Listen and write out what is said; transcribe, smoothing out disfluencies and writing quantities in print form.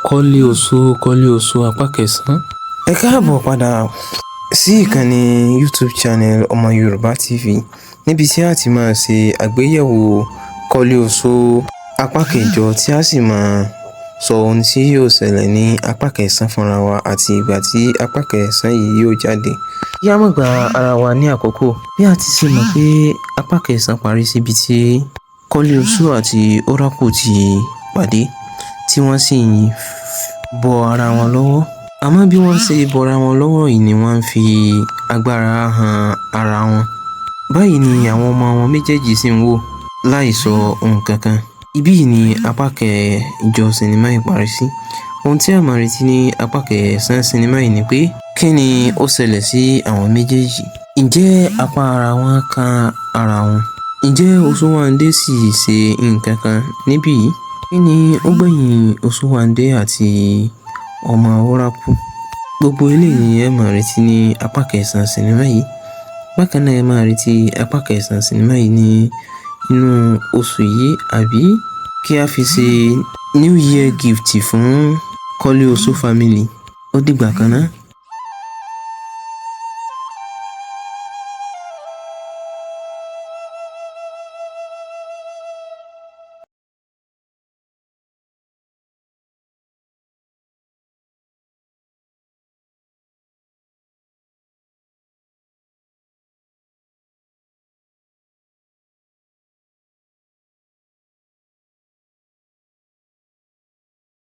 Kọ́lé Oṣó apá kẹsàn-án. Ẹ káàbọ̀ padà sí ìkànnì YouTube channel Ọmọ Yorùbá TV níbi tí a ti máa ṣe àgbéyẹ̀wò Kọ́lé Oṣó apá kẹjọ tí a sì máa sọ ohun tí yóò ṣẹlẹ̀ ní apá kẹsàn-án fúnra wa àti ìgbà tí apá kẹsàn-án yìí yóò jáde. Kí a má gba ara wa ní àkókò bí a ti ṣe mọ̀ pé apá kẹsàn-án parí síbi tí Kọ́lé Oṣó àti Oracle ti pàdé tí wọ́n sì bọ ara wọn lọ́wọ́. Àmọ́ bí wọ́n ṣe bọra wọn lọ́wọ́ yìí ni wọ́n fi agbára han ara wọn. Báyìí ni àwọn ọmọ wọn méjèèjì sì ń wò láì sọ ohun kankan. Ibí yìí ni apá kẹjọ sinimá yìí parí sí. Ohun tí a máa retí ní apá kẹsàn-án sinimá yìí ni pé kí ni ó ṣẹlẹ̀ sí àwọn méjèèjì? Ǹjẹ́ apá ara wọn kan ara wọn? Ǹjẹ́ Oṣówandé sì ṣe nǹkan kan níbí yìí? Kí ni ó gbẹ̀yìn Oṣówandé àti ọmọ Oracle? Gbogbo eléyìí ni ẹ máa retí ní apá kẹsàn-án sinimá yìí. Bákan náà ẹ máa retí apá kẹsàn-án sinimá yìí ní inú oṣù yìí àbí kí a fi ṣe New Year gift fún Kọ́lé Oṣó family. Ó dìgbà kan náà.